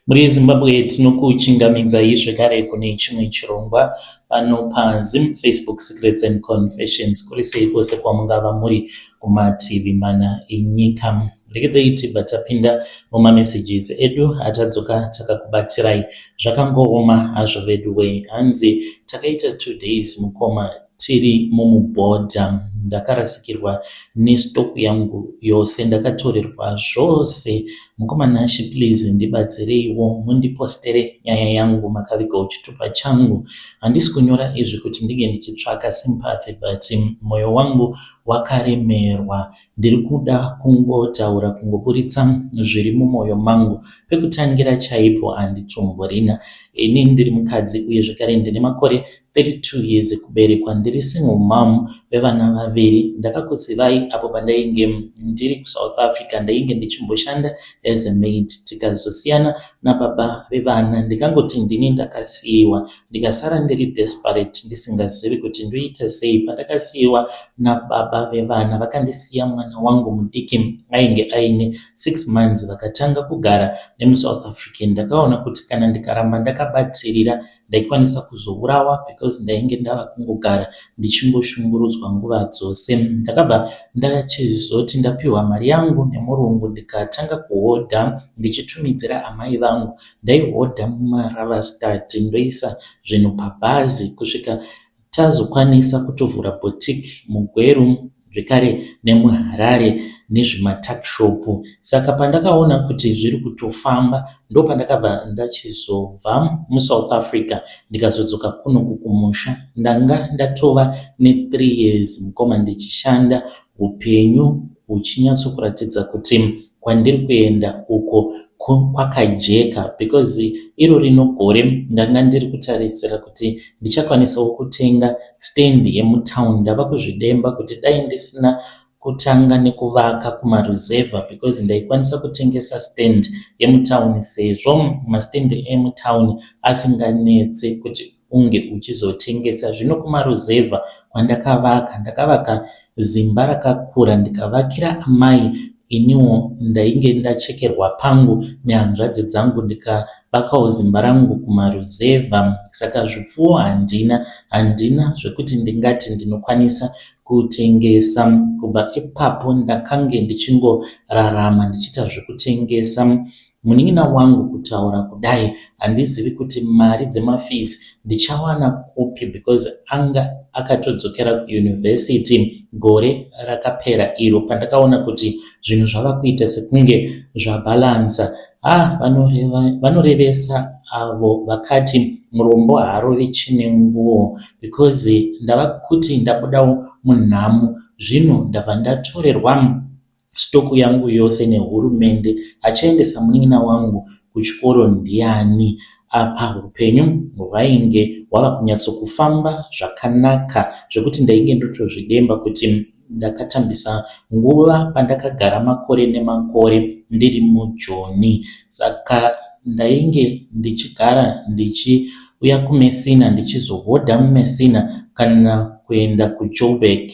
Muri Zimbabwe tinokuchingamidza zvekare kune chimwe chirongwa pano paZim Facebook Secrets and Confessions kuri sei kwose kwamungava muri kumativi mana enyika. Regedzei tibva tapinda mumamessages edu atadzoka takakubatirai zvakangooma hazvo vedu we. Hanzi takaita 2 days mukoma tiri mumubhodha, ndakarasikirwa nestock yangu yose, ndakatorerwa zvose. Mukoma Nashi, please ndibatsireiwo mundipostere nyaya yangu makaviga chitupa changu. Handisi kunyora izvi kuti ndige ndichitsvaka sympathy, but moyo wangu wakaremerwa. Ndiri kuda kungotaura kungoburitsa zviri mumwoyo mangu. Pekutangira chaipo handitomborina. Ini ndiri mukadzi uye zvekare ndine makore 32 years kuberekwa, ndiri single mom vevana vaviri. Ndakakuzivai apo pandainge ndiri kuSouth Africa, ndainge ndichimboshanda as a maid, tikazosiyana nababa vevana. Ndikangoti ndini ndakasiyiwa, ndikasara ndiri desperate ndisingazivi kuti ndoita sei. Pandakasiyiwa nababa vevana vakandisiya mwana wangu mudiki ainge aine 6 months, vakatanga kugara nemuSouth Africa. Ndakaona kuti kana ndikaramba ndakabatirira ndaikwanisa kuzourawa, because ndainge ndava kungogara ndichingoshungurudzwa nguva dzose. Ndakabva ndachizoti ndapiwa mari yangu nemurungu ndikatanga kuhodha ndichitumidzira amai vangu. Ndaihodha mumaRaverstad ndoisa zvinhu pabhazi kusvika tazokwanisa kutovhura boutique muGweru, zvekare nemuHarare nezvimatakshop. Saka pandakaona kuti zviri kutofamba ndo pandakabva ndachizobva muSouth Africa ndikazodzoka kuno kumusha. Ndanga ndatova ne3 years mukoma ndichishanda, upenyu huchinyatsokuratidza kuti kwandiri kuenda uko kwakajeka, because iro rino gore ndanga ndiri kutarisira kuti ndichakwanisawo kutenga stand yemutown. Ndava kuzvidemba kuti dai ndisina kutanga nekuvaka kumaruzevha, because ndaikwanisa kutengesa stand yemutown, sezvo mastand emutown asinganetse kuti unge uchizotengesa. Zvino kumaruzevha kwandakavaka, ndakavaka zimba rakakura ndikavakira amai. Iniwo ndainge ndachekerwa pangu nehanzvadzi dzangu, ndikavakawo zimba rangu kumaruzevha. Saka zvipfuwo handina zvekuti ndingati ndinokwanisa kutengesa. Kubva ipapo ndakange ndichingorarama ndichiita zvekutengesa. Munin'ina wangu kutaura kudai handizivi kuti mari dzemafees ndichawana kupi, because anga akatodzokera kuuniversity gore rakapera iro. Pandakaona kuti zvinhu zvava kuita sekunge zvabalansa. Vanorevesa avo vakati murombo haarovi chine nguo, because ndava kuti ndabudawo munhamo. Zvino ndabva ndatorerwa stock yangu yose nehurumende. Achaendesa munin'ina wangu kuchikoro ndiani? Apa upenyu hwainge hwava kunyatsokufamba zvakanaka zvekuti ndainge ndotozvidemba kuti ndakatambisa nguva pandakagara makore nemakore ndiri muJoni. Saka ndainge ndichigara ndichiuya kuMessina, ndichizohodha muMessina kana kuenda kuJoburg.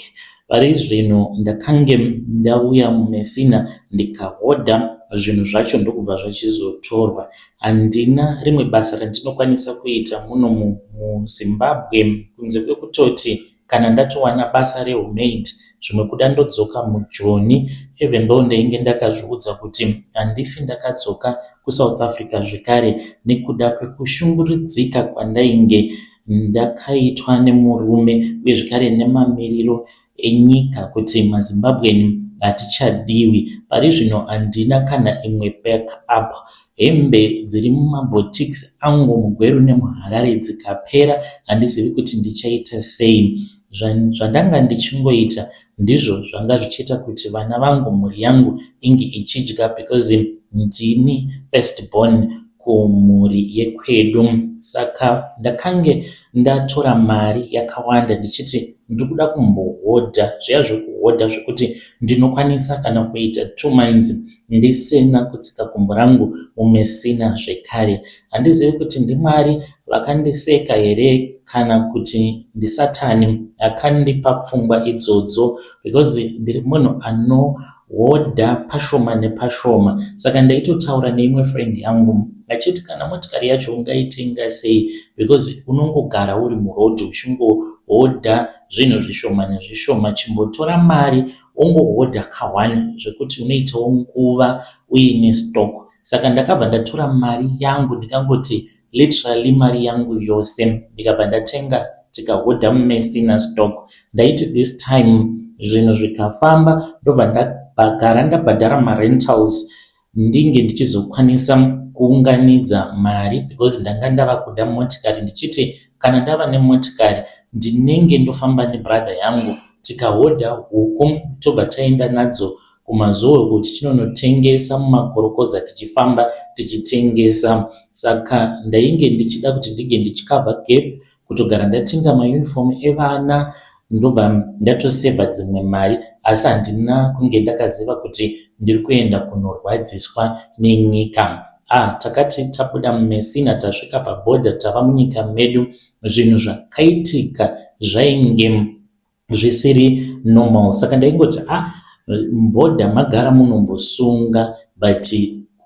Pari zvino ndakange ndauya muMessina ndikahodha zvinhu zvacho ndokubva zvachizotorwa. Handina rimwe basa randinokwanisa kuita muno muZimbabwe kunze kwekutoti kana ndatowana basa rehomemaid zvimwe kuda ndodzoka muJoni, even though ndainge ndakazviudza kuti handifi ndakadzoka kuSouth Africa zvekare nekuda kwekushungurudzika kwandainge ndakaitwa nemurume uye zvekare nemamiriro enyika kuti maZimbabweni hatichadiwi. Pari zvino handina kana imwe backup. Hembe dziri mumaboutiques angu muGweru nemuHarare dzikapera, handizivi kuti ndichaita sei. Zvandanga ndichingoita ndizvo zvanga zvichiita kuti vana vangu, mhuri yangu inge ichidya, because ndini first born kumhuri yekwedu. Saka ndakange ndatora mari yakawanda ndichiti ndikuda kumbohodha, zviya zvokuhodha zvekuti ndinokwanisa kana kuita 2 months ndisina kutsika gumbo rangu muMessina zvekare. Handizivi kuti ndimwari vakandiseka here kana kuti ndisatani akandipa pfungwa idzodzo, because ndiri munhu anohodha pashoma nepashoma. Saka ndaitotaura neimwe friend yangu achiti kana motikari yacho ungaitenga sei, because unongogara uri murodhi uchingohodha zvinhu zvishoma nezvishoma. Chimbotora mari ungohodha kawani zvekuti unoitawo nguva uine stock. Saka ndakabva ndatora mari yangu ndikangoti literally mari yangu yose ndikabva ndatenga tikahodha mumesina stock. Ndaiti this time zvinhu zvikafamba ndobva ndagara ndabhadhara marentals ndinge ndichizokwanisa kuunganidza mari, because ndanga ndava kuda motikari ndichiti kana ndava nemotikari ndinenge ndofamba nebrother yangu tikahodha huku tobva taenda nadzo kumazoe kuti tinonotengesa mumakorokoza tichifamba tichitengesa. Saka ndainge ndichida kuti ndige ndichikavha gap kutogara ndatenga mauniform evana ndobva ndatosevha dzimwe mari, asi handina kunge ndakaziva kuti ndiri kuenda kunorwadziswa nenyika. Takati tabuda mumesina tasvika pabhodha tava munyika medu, zvinhu zvakaitika zvainge zvisiri normal. Saka ndaingoti mbodha magara munombosunga but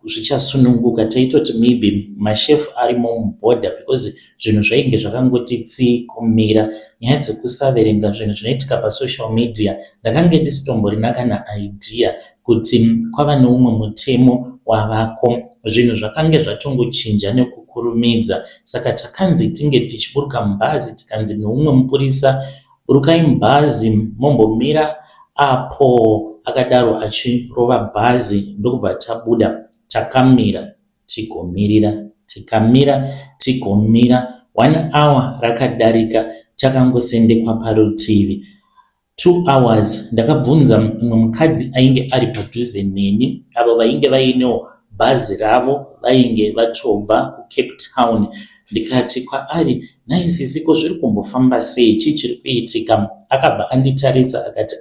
zvichasununguka. Taitoti maybe mashefu arimo mubhodha because zvinhu zvainge zvakangoti tsii kumira. Nyaya dzekusaverenga zvinhu zvinoitika pasocial media ndakange ndisitomborina kana idea kuti kwava neumwe mutemo wavako. Zvinhu zvakange zvatongochinja nekukurumidza. Saka takanzi tinge tichiburuka mubhazi tikanzi neumwe mupurisa, burukai mubhazi mombomira apo. Akadaro achirova bhazi ndokubva tabuda. Takamira tigomirira, tikamira tigomira. 1 hour rakadarika takangosendekwa parutivi. 2 hours ndakabvunza mumwe mukadzi ainge ari padhuze neni, avo vainge vainewo bhazi ravo vainge vatobva kuCape Town. Ndikati kwaari, naisisiko zviri kumbofamba sei, chii chiri kuitika? Akabva anditarisa akati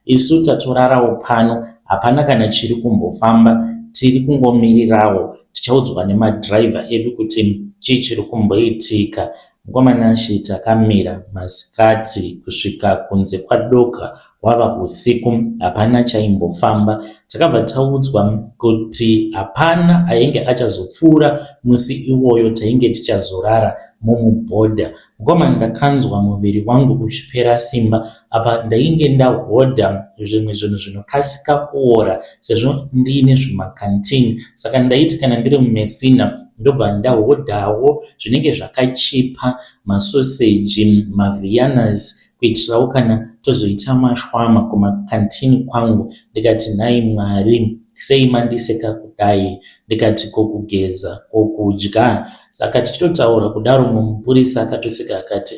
isu tatorarawo pano, hapana kana chiri kumbofamba, tiri kungomirirawo, tichaudzwa nemadhiraivha edu kuti chii chiri kumboitika. Ngomanashi takamira masikati kusvika kunze kwadoka wava usiku, hapana chaimbofamba. Takabva taudzwa kuti hapana ainge achazopfuura musi iwoyo, tainge tichazorara mumubhodha. Ngoma ndakanzwa muviri wangu uchipera simba. Apa ndainge ndahodha zvimwe zvinhu zvinokasika kuora sezvo ndiine zvimakantini. Saka ndaiti kana ndiri mumesina ndobva ndahodhawo zvinenge zvakachipa, masoseji, mavianas, kuitirawo kana tozoita mashwama kumakantini kwangu. Ndikati nhai Mwari, sei mandiseka kudai? Ndikati kokugeza, kokudya. Saka tichitotaura kudaro mumupurisa akatoseka akati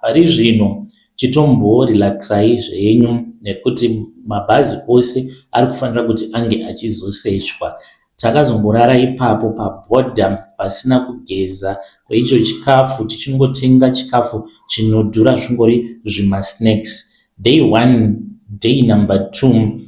pari zvino chitomborelaxai zvenyu nekuti mabhazi ose ari kufanira kuti ange achizosechwa. Takazomborara ipapo pabhodha pasina kugeza kweicho chikafu, tichingotenga chikafu chinodhura zvingori zvimasnacks. Day 1, day number 2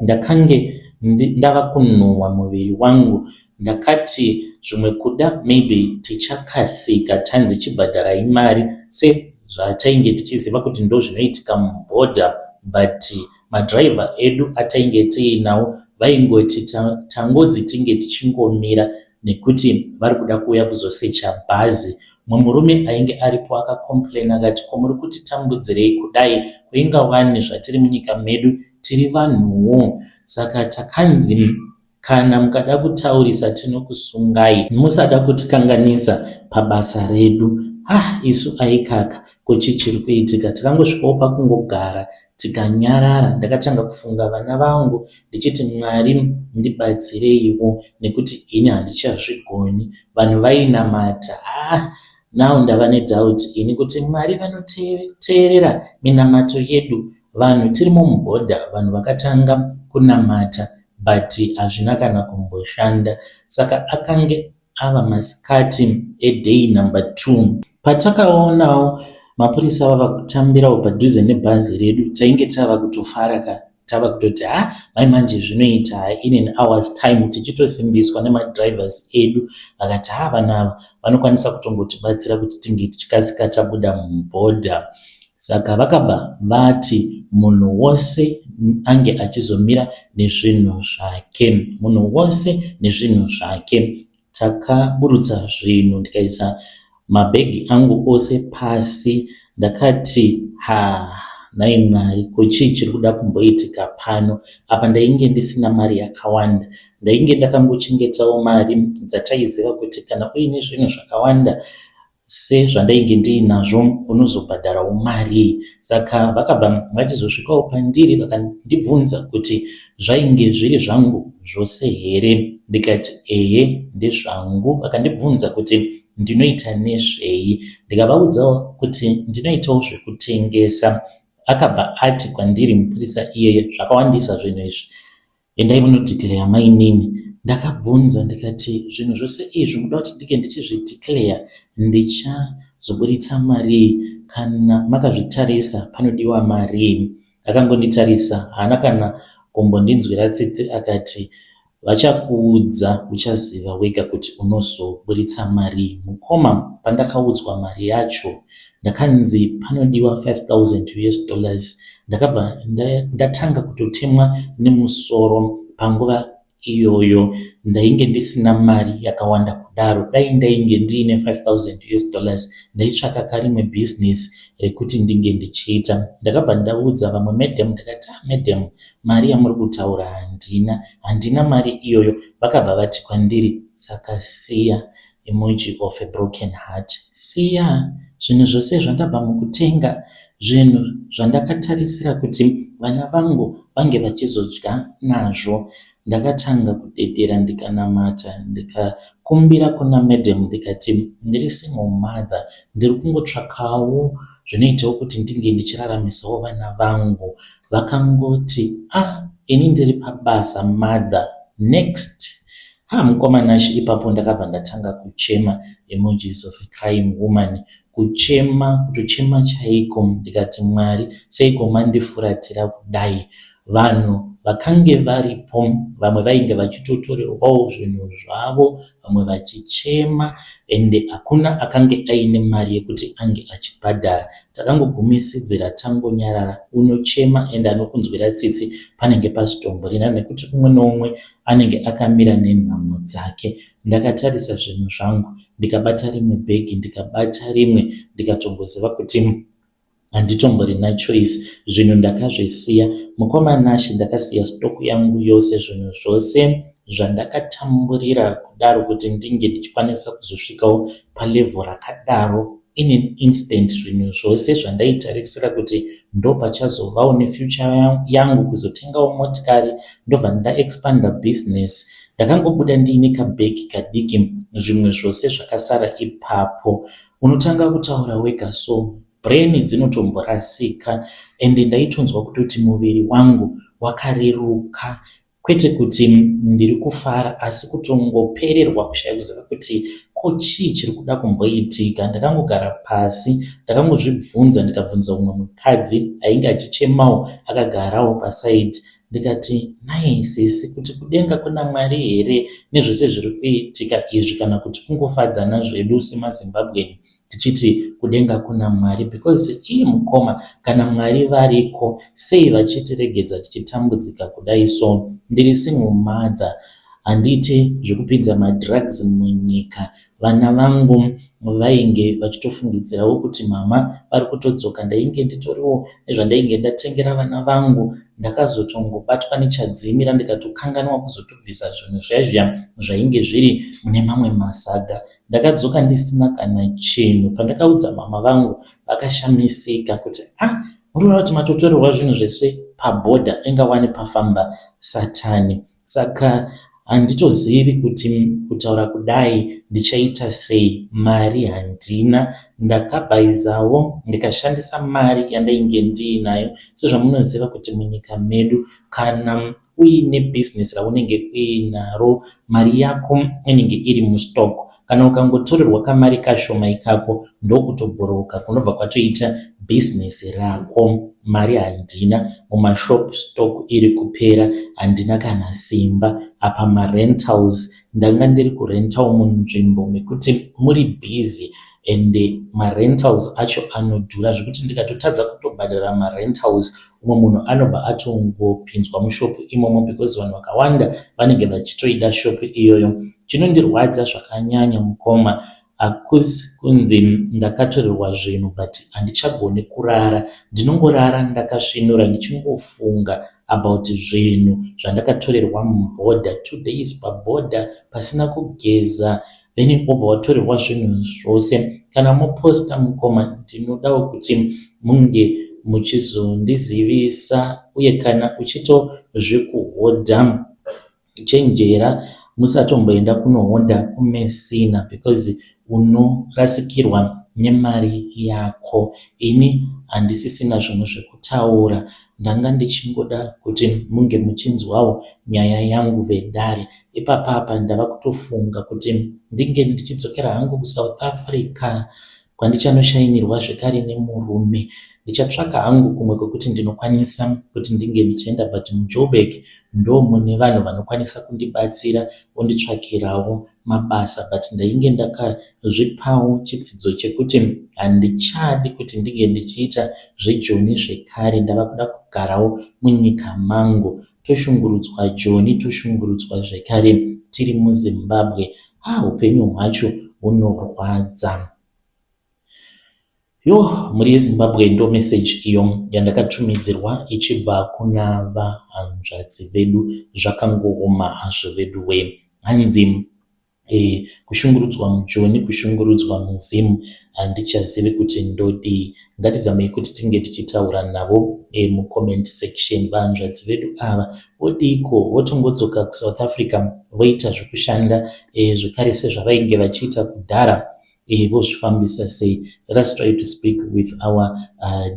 ndakange ndava kunhuhwa muviri wangu. Ndakati zvimwe kuda maybe tichakasika tanzi chibhadharai mari sezvatainge tichiziva kuti ndo zvinoitika mubhodha, but madhiraivha edu atainge tiinawo vaingoti tangodzi tinge tichingomira nekuti vari kuda kuuya kuzosecha bhazi. Mumwe murume ainge aripo akakomplaina akati, ko muri kuti tambudzirei kudai? Kuinga wani zvatiri munyika medu, tiri vanhuwo. Saka takanzi kana mukada kutaurisa tinokusungai, musada kutikanganisa pabasa redu. Isu aikaka kochi chiri kuitika. Takangosvikawo pakungogara tikanyarara. Ndakatanga kufunga vana vangu ndichiti Mwari ndibatsireiwo nekuti ini handichazvigoni. Vanhu vainamata. Now ndava nedoubt ini kuti Mwari vanoteerera minamato yedu. Vanhu tirimo mubhodha, vanhu vakatanga kunamata but hazvina kana kumboshanda. Saka akange ava masikati eday number 2 patakaonawo mapurisa vava kutambirawo padhuze nebhazi redu. Tainge tava kutofara tava kutoti mai manje zvinoita in an hour's time tichitosimbiswa nemadhiraivhas edu. Vakati vanava vanokwanisa kutongotibatsira kuti tinge tichikasika tabuda mubhodha. Saka vakabva vati munhu wose ange achizomira nezvinhu zvake, munhu wose nezvinhu zvake. takaburutsa zvinhu ndikaisa mabhegi angu ose pasi. Ndakati nai Mwari, ko chii chiri kuda kumboitika pano? Apa ndainge ndisina mari yakawanda, ndainge ndakangochengetawo mari dzataiziva kuti kana uine zvinhu zvakawanda sezvandainge ndiinazvo unozobhadharawo mari. Saka vakabva vachizosvikawo pandiri vakandibvunza kuti zvainge zviri zvangu zvose here. Ndikati ehe, ndezvangu. Vakandibvunza kuti ndinoita nezvei, ndikavaudzawo kuti ndinoitawo zvekutengesa. Akabva ati kwandiri mupurisa iyeye, zvakawandisa zvinhu izvi, endai munodhikleya mainini. Ndakabvunza ndikati zvinhu zvose izvi muda kuti ndike ndichizvidhikleya ndichazoburitsa mari? Kana makazvitarisa panodiwa mari? Akangonditarisa, haana kana kumbondinzwira tsitsi, akati vachakuudza uchaziva wega kuti unozoburitsa mari. Mukoma pandakaudzwa mari yacho ndakanzi panodiwa $5,000. Ndakabva ndatanga kutotemwa nemusoro. Panguva iyoyo ndainge ndisina mari yakawanda kudaro. Dai ndainge ndiine $5,000 ndaitsvaka karimwe bhizinesi rekuti ndinge ndichiita. Ndakabva ndaudza vamwe madam, ndakati madam, mari yamuri kutaura handina mari iyoyo. Vakabva vati kwandiri, saka siya, emoji of a broken heart. Siya zvinhu zvose zvandabva mukutenga, zvinhu zvandakatarisira kuti vana vangu vange vachizodya nazvo. Ndakatanga kudedera ndikanamata, ndikakumbira kuna madam ndikati ndiri single mother, ndiri kungotsvakawo zvinoitawo kuti ndinge ndichiraramisawo vana vangu. Vakangoti ini ndiri pabasa mother, next. Mukomanashi ipapo ndakabva ndatanga kuchema, emojis of a crying woman, kutochema chaiko. Ndikati Mwari, seiko mandifuratira kudai? Vanhu vakange varipo, vamwe vainge vachitotorerwawo zvinhu zvavo, vamwe vachichema, ende hakuna akange aine mari yekuti ange achibhadhara. Takangogumisidzira tangonyarara. Unochema ende anokunzwira tsitsi panenge pasitomborina, nekuti umwe noumwe anenge akamira nenhamo dzake. Ndakatarisa zvinhu zvangu, ndikabata rimwe bhegi, ndikabata rimwe, ndikatongoziva kuti handitomborina choice. Zvinhu ndakazvisiya. Mukomanashi ndakasiya stoku yangu yose, zvinhu zvose zvandakatamburira kudaro kuti ndinge ndichikwanisa kuzosvikawo palevel rakadaro. In an instant, zvinhu zvose zvandaitarisira kuti ndo pachazovawo nefuture yangu, kuzotengawo motikari, ndobva ndaexpanda business. Ndakangobuda ndiine kabhegi kadiki, zvimwe zvose zvakasara ipapo. Unotanga kutaura wega, so brain dzinotomborasika, ende ndaitonzwa kutoti muviri wangu wakareruka. Kwete kuti ndiri kufara, asi kutongopererwa kushaya kuziva kuti ko chii chiri kuda kumboitika. Ndakangogara pasi, ndakangozvibvunza, ndikabvunza umwe mukadzi ainge achichemawo akagarawo pasaidi. Ndikati, nai sisi, kuti kudenga kuna Mwari here nezvose zviri kuitika izvi, kana kuti kungofadzana zvedu semaZimbabweni tichiti kudenga kuna Mwari? Because mukoma, kana Mwari variko, sei vachitiregedza tichitambudzika kudai? So ndiri single mother, handiti zvekupinza madrugs munyika. Vana vangu vainge vachitofungidzirawo kuti mama vari kutodzoka. Ndainge nditoriwo nezvandainge ndatengera vana vangu. Ndakazotongobatwa nechadzimira, ndikatokanganwa kuzotobvisa zvinhu zvaizvia zvainge zviri mune mamwe masaga. Ndakadzoka ndisina kana chinhu. Pandakaudza mama vangu, vakashamisika kuti murikuona kuti matotorerwa zvinhu zvese pabhodha, ingawane pafamba Satani. Saka handitozivi kuti kutaura kudai ndichaita sei. Mari handina. Ndakabhaizawo ndikashandisa mari yandainge ndiinayo. Sezvamunoziva kuti munyika medu, kana uine business raunenge uinaro, mari yako inenge iri mustock. Kana ukangotorerwa kamari kashoma ikako, ndokutobhuruka kunobva kwatoita business rako. Mari handina, mumashop stock iri kupera, handina kana simba. Apa marentals, ndanga ndiri kurentawo munzvimbo mekuti muri busy, ende marentals acho anodhura zvekuti ndikatotadza kutobhadhara marentals umwe munhu anobva atongopinzwa mushopu imomo because vanhu vakawanda vanenge vachitoida shopu iyoyo. Chinondirwadza zvakanyanya mukoma hakusi kunzi ndakatorerwa zvinhu but handichagoni kurara, ndinongorara ndakasvinura ndichingofunga about zvinhu zvandakatorerwa mubhodha 2 days pabhodha pasina kugeza, then obva watorerwa zvinhu zvose. Kana muposta mukoma ndinodawo kuti munge muchizondizivisa, uye kana uchitozvikuhodha chenjera musatomboenda kunohonda kumesina because unorasikirwa nemari yako. Ini handisisina zvinhu zvekutaura, ndanga ndichingoda kuti munge muchinzwawo nyaya yangu vedare. Ipapapa ndava kutofunga kuti ndinge ndichidzokera hangu kuSouth Africa kwandichanoshainirwa zvekare nemurume. Ndichatsvaka hangu kumwe kwekuti ndinokwanisa kuti ndinge ndichienda, but muJoburg ndo mune vanhu vanokwanisa kundibatsira vonditsvakirawo mabasa, but ndainge ndakazvipawo chidzidzo chekuti handichadi kuti ndinge ndichiita zvejoni zvekare. Ndava kuda kugarawo munyika mangu, toshungurudzwa joni, toshungurudzwa zvekare tiri muZimbabwe. Upenyu hwacho hunorwadza. Muri yeZimbabwe ndo message iyo yandakatumidzirwa ichibva kuna vahanzvadzi vedu zvakangooma hazvo vedu we. Hanzi kushungurudzwa mujoni, kushungurudzwa muzimu, handichazivi kuti ndodii. Ngatizamei kuti tinge tichitaura navo mucomment section. Vahanzvadzi vedu ava vodiko, votongodzoka kuSouth Africa voita zvokushanda zvekare sezvavainge vachiita kudhara, vozvifambisa sei. Let us try to speak with our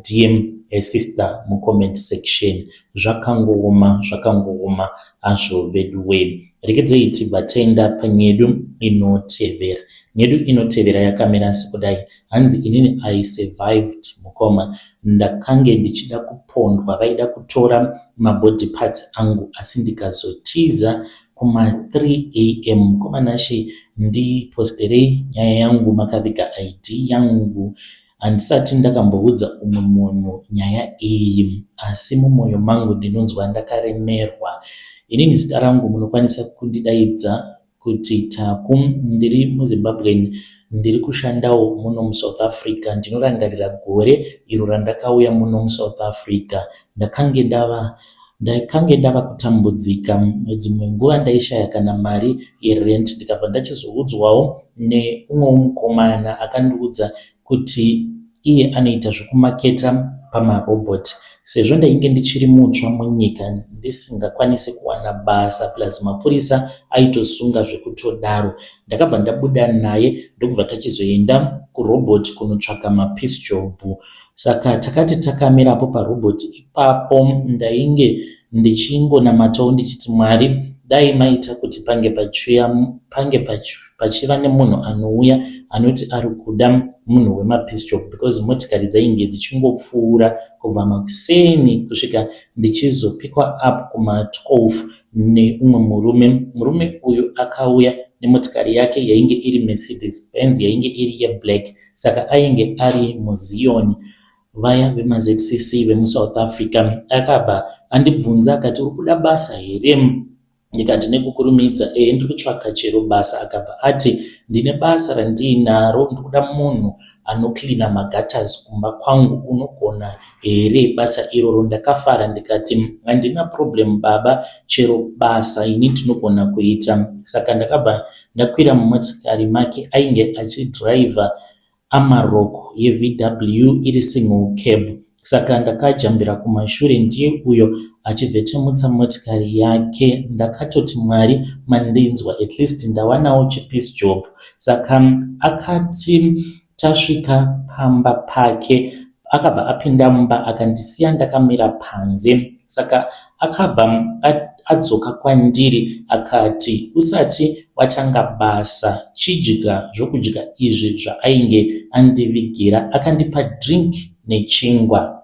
DM sister mucomment section. Zvakangooma hazvo vedu we. Rekedzei tibatenda panyedu inotevera. Nyedu inotevera yakamira sekudai. Hanzi inini I survived mukoma. Ndakange ndichida kupondwa, vaida kutora mabody parts angu asi ndikazotiza kuma 3 am. Mukoma nashi ndiposterei nyaya yangu, makaviga ID yangu. Handisati ndakamboudza umwe munhu nyaya iyi, asi mumwoyo mangu ndinonzwa ndakaremerwa. Inini zita rangu munokwanisa kundidaidza kuti Taku. Ndiri muZimbabwe, ndiri kushandawo muno muSouth Africa. Ndinorangarira gore iro randakauya muno muSouth Africa. Ndakange ndava kutambudzika. Dzimwe nguva ndaishaya kana mari yerent, ndikabva ndachizoudzwawo neumwe mukomana akandiudza kuti iye anoita zvokumaketa pamarobot. Sezvo ndainge ndichiri mutsva munyika ndisingakwanisi kuwana basa, plus mapurisa aitosunga zvekutodaro, ndakabva ndabuda naye ndokubva tachizoenda kurobot kunotsvaka mapiece job. Saka takati takamirapo parobot ipapo ndainge ndichingonamatawo ndichiti Mwari, dai maita kuti pange pachiva nemunhu anouya anoti ari kuda munhu wemapiece job, because motikari dzainge dzichingopfuura kubva makuseni kusvika ndichizopikwa up kuma 12 neumwe murume uyu akauya nemotikari yake yainge iri Mercedes Benz, yainge iri yeblack. Saka ainge ari muZion, vaya vemaZCC vemuSouth Africa. Akabva andibvunza akati, uri kuda basa here? Ndikati nekukurumidza, ndiri kutsvaka chero basa. Akabva ati, ndine basa randinaro, ndikuda munhu anoklina magatas kumba kwangu, unogona here basa iroro? Ndakafara ndikati, handina problem baba, chero basa ini ndinogona kuita. Saka ndakabva ndakwira mumotikari make, ainge achidriver Amarok yeVW iri single cab. Saka ndakajambira kumashure, ndiye uyo achivhetemutsa motikari yake. Ndakatoti Mwari mandinzwa, at least ndawanawo chipiece job. Saka akati tasvika pamba pake, akabva apinda mumba akandisiya ndakamira panze. Saka akabva adzoka kwandiri akati, usati watanga basa chidya zvokudya izvi zvaainge andivigira. Akandipa drink nechingwa.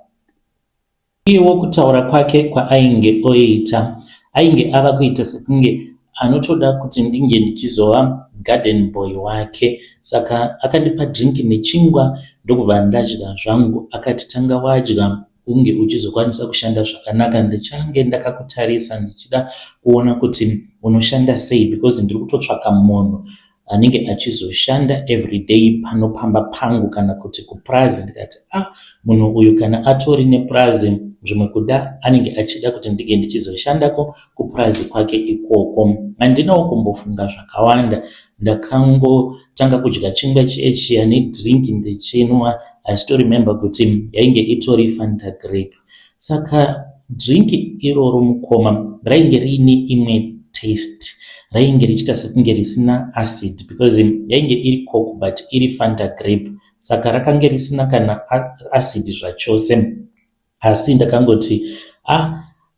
Iyewo kutaura kwake kwaainge oita, ainge ava kuita sekunge anotoda kuti ndinge ndichizova garden boy wake. Saka akandipa drinki nechingwa ndokubva ndadya zvangu. Akati tanga wadya unge uchizokwanisa kushanda zvakanaka, ndichange ndakakutarisa ndichida kuona kuti unoshanda sei, because ndiri kutotsvaka munhu anenge achizoshanda everyday panopamba pangu kana kuti kupurazi. Ndikati munhu uyu kana atori nepurazi zvimwe kuda anenge achida kuti ndige ndichizoshandako kupurazi kwake ikoko. Handinawo kumbofunga zvakawanda, ndakangotanga kudya chingwa chiya nedrinki ndichinwa. I still remember kuti yainge itori Fanta grape. Saka drinki iroro mukoma rainge riine imwe taste, rainge richiita sekunge risina acid because yainge iri coke but iri Fanta grape. Saka rakange risina kana acid zvachose, asi ndakangoti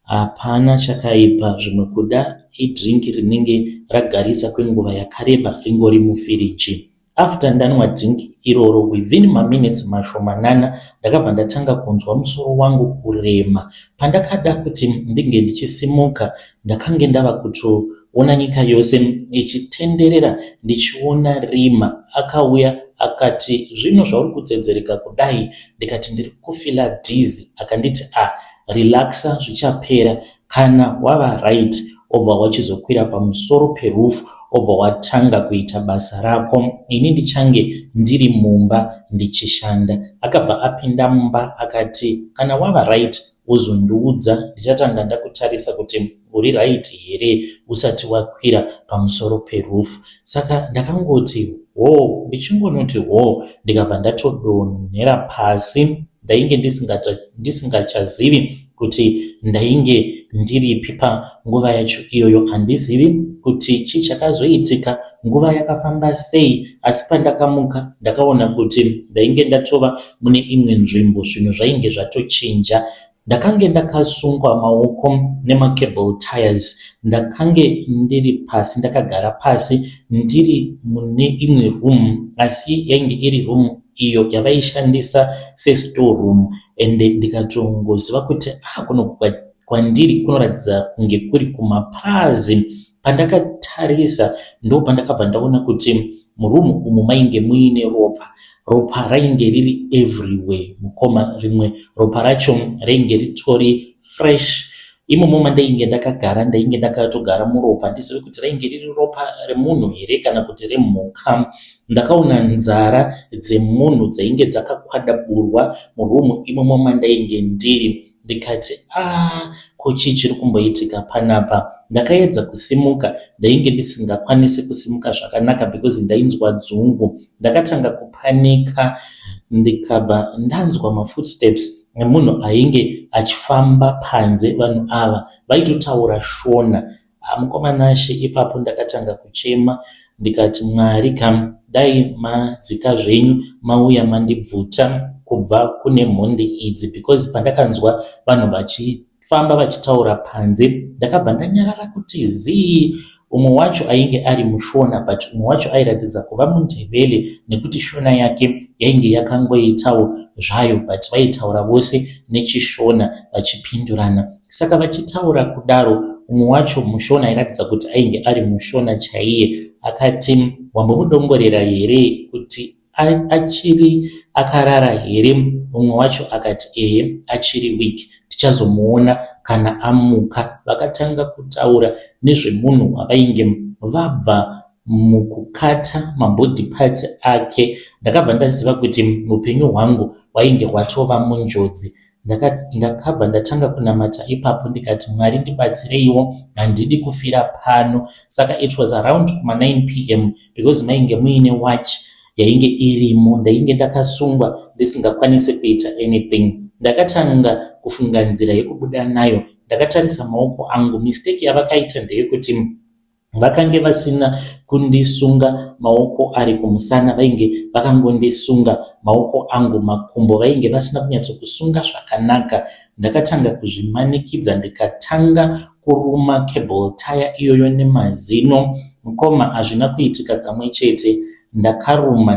hapana chakaipa, zvimwe kuda idrinki rinenge ragarisa kwenguva yakareba ringori mufiriji. After ndanwa drinki iroro, within maminutes mashomanana ndakabva ndatanga kunzwa musoro wangu kurema. Pandakada kuti ndinge ndichisimuka, ndakange ndava kutoona nyika yose ichitenderera ndichiona rima. Akauya akati, zvino zvauri kutsedzereka kudai? Ndikati ndiri kufila dizzy. Akanditi relaxa zvichapera, kana wava right obva wachizokwira pamusoro perufu, obva watanga kuita basa rako, ini ndichange ndiri mumba ndichishanda. Akabva apinda mumba akati, kana wava right uzondiudza, ndichatanga ndakutarisa kuti uri right here usati wakwira pamusoro perufu. Saka ndakangoti ndichingonoti ndikabva ndatodonhera pasi. Ndainge ndisingachazivi kuti ndainge ndiripi panguva yacho iyoyo. Handizivi kuti chii chakazoitika, nguva yakafamba sei, asi pandakamuka ndakaona kuti ndainge ndatova mune imwe nzvimbo, zvinhu zvainge zvatochinja. Ndakange ndakasungwa maoko nemacable tires. Ndakange ndiri pasi, ndakagara pasi ndiri mune imwe room, asi yainge iri room iyo yavaishandisa sestore room. Ende ndikatongoziva kuti kuno kwandiri kunoratidza kunge kuri kumapurazi. Pandakatarisa ndo pandakabva ndaona kuti murumu umu mainge muine ropa rainge riri everywhere mukoma. Rimwe ropa racho rainge ritori fresh. Imomo mandainge ndakagara, ndainge ndakatogara muropa, handizivi kuti rainge riri ropa remunhu here kana kuti remhuka. Ndakaona nzara dzemunhu dzainge dzakakwadaburwa murumu imomo mandainge ndiri. Ndikati ko chii chiri kumboitika panapa? Ndakaedza kusimuka, ndainge ndisingakwanisi kusimuka zvakanaka because ndainzwa dzungu. Ndakatanga kupanika, ndikabva ndanzwa mafootsteps emunhu ainge achifamba panze. Vanhu ava vaitotaura Shona. Mukomanashe, ipapo ndakatanga kuchema ndikati, Mwari kam, dai madzika zvenyu mauya mandibvuta kubva kune mhonde idzi, because pandakanzwa vanhu vachifamba vachitaura panze ndakabva ndanyarara kuti zii. Umwe wacho ainge ari muShona but umwe wacho airatidza kuva muNdebele nekuti Shona yake yainge yakangoitawo zvayo but vaitaura vose nechiShona vachipindurana. Saka vachitaura kudaro, umwe wacho muShona airatidza kuti ainge ari muShona chaiye akati, wambomudongorera here kuti achiri akarara here? Umwe wacho akati achiri weak, tichazomuona kana amuka. Vakatanga kutaura nezvemunhu wavainge vabva mukukata mabody parts ake. Ndakabva ndaziva kuti upenyu hwangu hwainge hwatova munjodzi. Ndakabva ndatanga kunamata ipapo ndikati, Mwari ndibatsireiwo, handidi kufira pano. Saka it was around 9 p.m. because mainge muine watch yainge irimo. Ndainge ndakasungwa ndisingakwanisi kuita anything. Ndakatanga kufunga nzira yekubuda nayo. Ndakatarisa maoko angu. Mistake yavakaita ndeyekuti vakange vasina kundisunga maoko ari kumusana, vainge vakangondisunga maoko angu makumbo, vainge vasina kunyatsokusunga zvakanaka. Ndakatanga kuzvimanikidza ndikatanga kuruma cable tire iyoyo nemazino. Mukoma, hazvina kuitika kamwe chete. Ndakaruma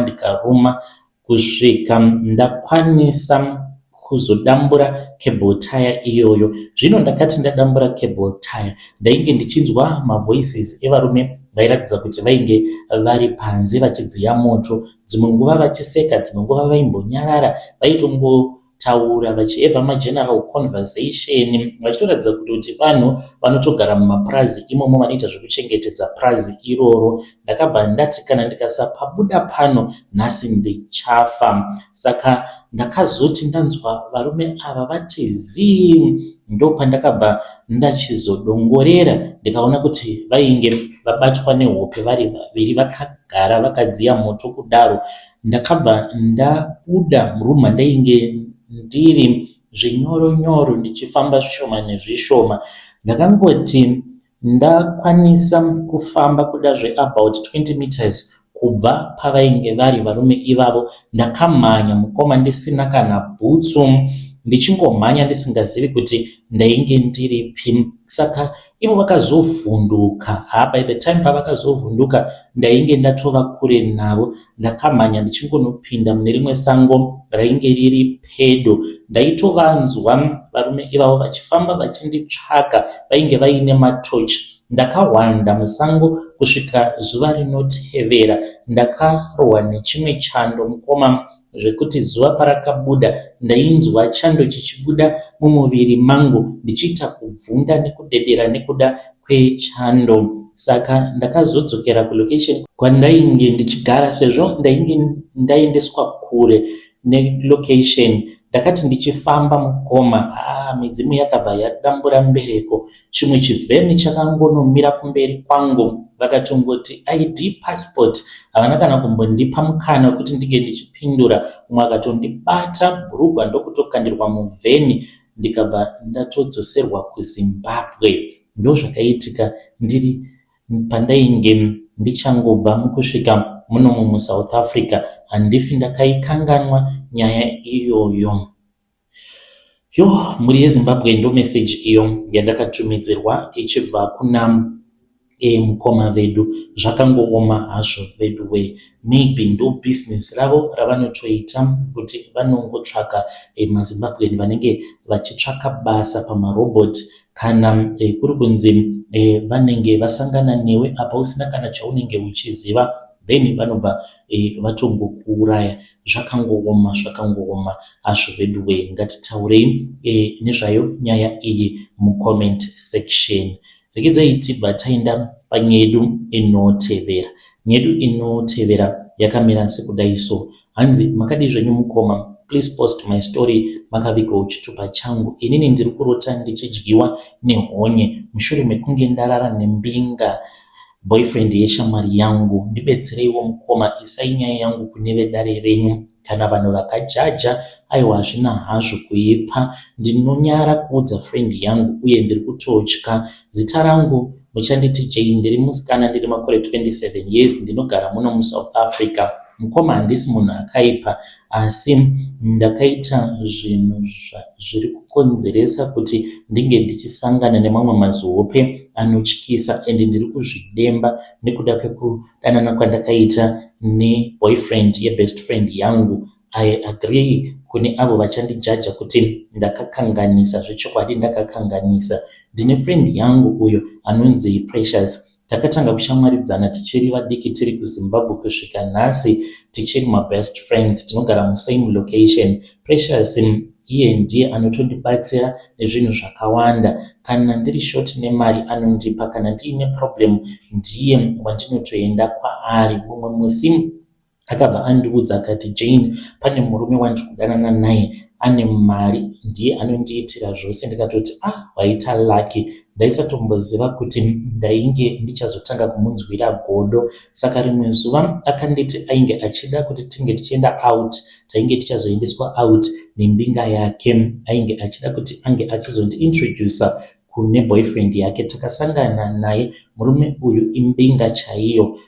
ndikaruma kusvika ndakwanisa kuzodambura cable tire iyoyo. Zvino ndakati ndadambura cable tire, ndainge ndichinzwa mavoices evarume vairatidza kuti vainge vari panze vachidziya moto, dzimwe nguva vachiseka, dzimwe nguva vaimbonyarara, vaitongotaura vachievha mageneral conversation, vachitoratidza kuti vanhu vanotogara mumapurazi imomo vanoita zvekuchengetedza purazi iroro. Ndakabva ndati kana ndikasapabuda pano nhasi ndichafa. Saka ndakazoti ndanzwa varume ava vati zii, ndo pandakabva ndachizodongorera ndikaona kuti vainge vabatwa nehope vari vaviri vakagara vakadziya moto kudaro. Ndakabva ndabuda murumu mandainge ndiri zvinyoronyoro ndichifamba zvishoma nezvishoma. Ndakangoti ndakwanisa kufamba kuda about 20 meters kubva pavainge vari varume ivavo, ndakamhanya mukoma ndisina kana bhutsu, ndichingomhanya ndisingazivi kuti ndainge ndiripi. Saka ivo vakazovhunduka. By the time pavakazovhunduka ndainge ndatova kure navo. Ndakamhanya ndichingonopinda mune rimwe sango rainge riri pedo. Ndaitovanzwa varume ivavo vachifamba vachinditsvaka, vainge vaine matochi. Ndakahwanda musango kusvika zuva rinotevera. Ndakarohwa nechimwe chando mukoma zvekuti zuva parakabuda ndainzwa chando chichibuda mumuviri mangu ndichiita kubvunda nekudedera nekuda kwechando. Saka ndakazodzokera kulocation kwandainge ndichigara sezvo ndainge ndaendeswa kure nelocation. Ndakati ndichifamba mukoma, midzimu yakabva yadambura mbereko. Chimwe chivheni chakangonomira kumberi kwangu, vakatongoti ID passport. Havana kana kumbondipa mukana wekuti ndige ndichipindura. Umwe akatondibata bhurugwa ndokutokandirwa muvheni, ndikabva ndatodzoserwa kuZimbabwe. Ndo zvakaitika ndiri pandainge ndichangobva mukusvika munomu muSouth Africa. Handifi ndakaikanganwa nyaya iyoyo. Muri yeZimbabwe ndo message iyo yandakatumidzirwa ichibva kuna mukoma vedu. Zvakangooma hazvo vedu we, maybe ndo business ravo ravanotoita kuti vanongotsvaka maZimbabwean vanenge vachitsvaka basa pamarobot, kana kuri kunzi vanenge vasangana newe apa usina kana chaunenge uchiziva, then vanobva vatongokuuraya. Zvakangooma hazvo vedu we. Ngatitaurei nezvayo nyaya iyi mucomment section. Regedzai tibva taenda panyedu inotevera. Nyedu inotevera yakamira sekudai so. Hanzi makadi zvenyu mukoma, please post my story makavigawo chitupa changu. Inini ndiri kurota ndichidyiwa nehonye mushure mekunge ndarara nembinga boyfriend yeshamwari yangu. Ndibetsereiwo mukoma, isai nyaya yangu kune vedare renyu. Kana vanhu vakajaja, aiwa hazvina hazvo kuipa. Ndinonyara kuudza friend yangu uye ndiri kutotya. Zita rangu muchanditi Jane, ndiri musikana, ndiri makore 27 years, ndinogara muno muSouth Africa. Mukoma, handisi munhu akaipa, asi ndakaita zvinhu zviri kukonzeresa kuti ndinge ndichisangana nemamwe mazihope anotyisa, ende ndiri kuzvidemba nekuda kwekudanana kwandakaita neboyfriend yebest friend yangu. I agree kune avo vachandijaja kuti ndakakanganisa. Zvechokwadi ndakakanganisa. Ndine friend yangu uyo anonzi Precious. Takatanga kushamwaridzana tichiri vadiki tiri kuZimbabwe kusvika nhasi tichiri mabest friends. Tinogara musame location. Precious iye ndiye anotondibatsira nezvinhu zvakawanda. Kana ndiri short nemari anondipa, kana ndiine problem ndiye wandinotoenda kwaari. Mumwe musi akabva andiudza akati, Jane, pane murume wandikudanana naye ane mari, ndiye anondiitira zvose. Ndikatoti waita lucky. Ndaisatomboziva kuti ndainge ndichazotanga kumunzwira godo. Saka rimwe zuva akanditi ainge achida kuti tinge tichienda out, tainge tichazoendeswa out nembinga yake. Ainge achida kuti ange achizondiintrodusa kune boyfriend yake. Takasangana naye. Murume uyu imbinga chaiyo.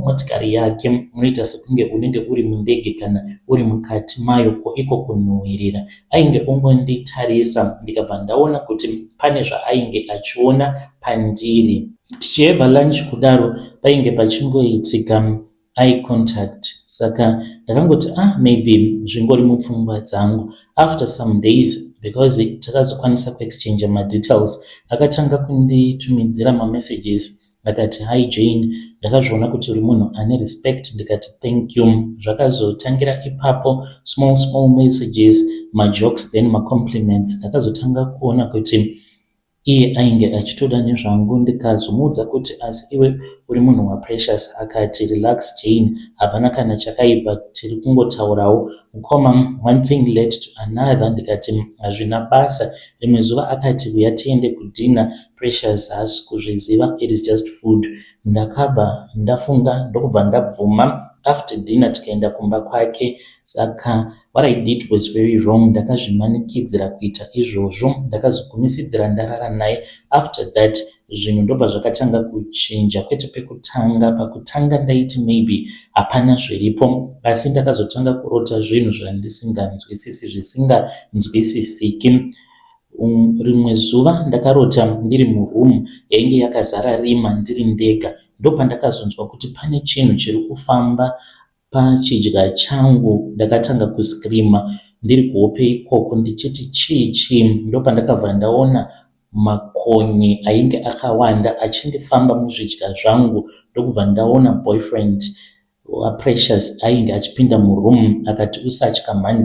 Motikari yake munoita sekunge unenge uri mundege kana uri mukati mayo iko kunhuhwirira. Ainge ongonditarisa, ndikabva ndaona kuti pane zvaainge achiona pandiri. Tichiheva lunch kudaro, painge pachingoitika eye contact. saka ndakangoti maybe zvingori mupfungwa dzangu. After some days, because takazokwanisa kuexchange madetails, akatanga kunditumidzira mamessages akati, hi Jane, ndakazviona kuti uri munhu ane respect. Ndikati thank you. Zvakazotangira ipapo, small messages, majokes, then macompliments. Ndakazotanga kuona kuti iye ainge achitoda nezvangu. Ndikazomuudza kuti asi iwe uri munhu waprecious. Akati relax Jane, hapana kana chakaipa, tiri kungotaurawo. Mukoma, one thing led to another. Ndikati hazvina basa. Rimwe zuva akati uya tiende kudhina. Precious haasi kuzviziva, it is just food. Ndakabva ndafunga ndokubva ndabvuma. After dinner tikaenda kumba kwake. Saka what I did was very wrong. Ndakazvimanikidzira kuita izvozvo, ndakazogumisidzira ndarara naye. After that zvinhu ndobva zvakatanga kuchinja, kwete pakutanga ndaiti maybe hapana zviripo, asi ndakazotanga kurota zvinhu zvandisinganzwisisi, zvisinganzwisisiki. Rimwe zuva ndakarota ndiri muroom yainge yakazara rima ndiri ndega. Ndopandakazonzwa kuti pane chinhu chiri kufamba pachidya changu. Ndakatanga kuskrima ndiri kuhope ikoko ndichiti chii. Ndopandakabva ndaona makonye ainge akawanda achindifamba muzvidya zvangu. Ndokubva ndaona boyfriend waPrecious ainge achipinda muroom. Akati usatya mhani,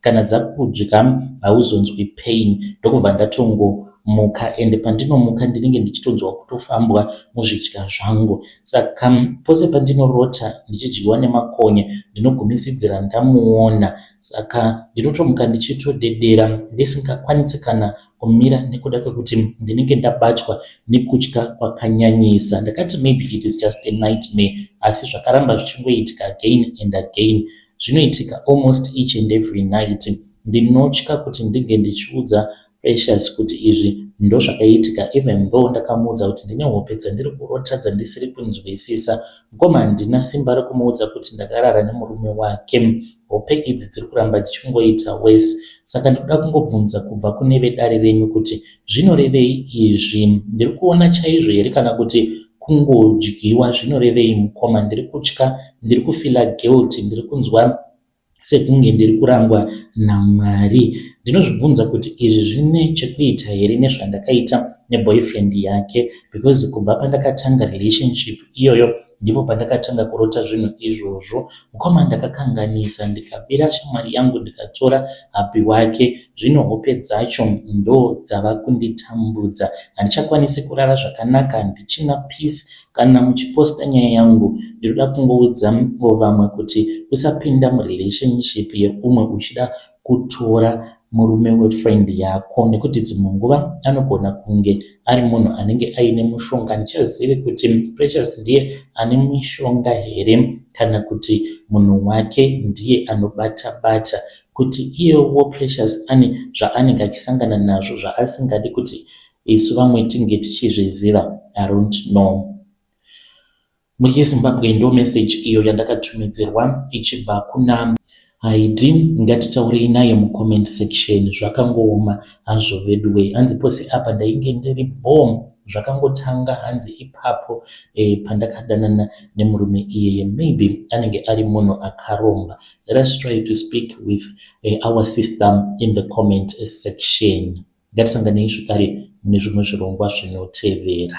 kana dzakudya hauzonzwi pain. Ndokubva ndatongomuka, ende pandinomuka ndinenge ndichitonzwa kutofambwa muzvidya zvangu. Saka pose pandinorota ndichidyiwa nemakonye ndinogumisidzira ndamuona. Saka ndinotomuka ndichitodedera ndisingakwanisi kana kumira nekuda kwekuti ndinenge ndabatwa nekutya kwakanyanyisa. Ndakati maybe it is just a nightmare, asi zvakaramba zvichingoitika again and again. Zvinoitika almost each and every night. Ndinotya kuti ndinge ndichiudza Precious kuti izvi ndo zvakaitika, even though ndakamuudza kuti ndine hope dzandiri kurota dzandisiri kunzwisisa. Mukoma handina simba rekumuudza kuti ndakarara nemurume wake. Hope idzi dziri kuramba dzichingoita worse. Saka ndinoda kungobvunza kubva kune vedare renyu kuti zvinorevei izvi? Ndiri kuona chaizvo here kana kuti kungodyiwa? Zvinorevei mukoma? Ndiri kutya, ndiri kufila guilt, ndiri kunzwa sekunge ndiri kurangwa naMwari. Ndinozvibvunza kuti izvi zvine chekuita here nezvandakaita neboyfriend yake, because kubva pandakatanga relationship iyoyo ndipo pandakatanga kurota zvinhu izvozvo. Mukoma ndakakanganisa, ndikabira shamwari yangu ndikatora hapi wake. Zvino hope dzacho ndo dzava kunditambudza. Handichakwanisi kurara zvakanaka, handichina peace. Kana muchiposta nyaya yangu, ndinoda kungoudza vamwe kuti usapinda murelationship yeumwe uchida kutora murume wefriend yako, nekuti dzimwe nguva anogona kunge ari munhu anenge aine mushonga. Handichazivi kuti Precious ndiye ane mishonga here kana kuti munhu wake ndiye anobata, kuti iyewo Precious ane zvaanenge achisangana nazvo zvaasingadi kuti isu vamwe tinge tichizviziva. I don't know. MuZimbabwe ndo message iyo yandakatumidzirwa ichibva kuna ID. Ngatitaurei naye mucomment section. Zvakangooma hazvo vedway. Hanzi pose apa ndainge ndiri bomb. Zvakangotanga hanzi ipapo pandakadanana nemurume iyeye. Maybe anenge ari munhu akaromba. Let us try to speak with our sister in the comment section. Ngatisanganei zvakare mune zvimwe zvirongwa zvinotevera.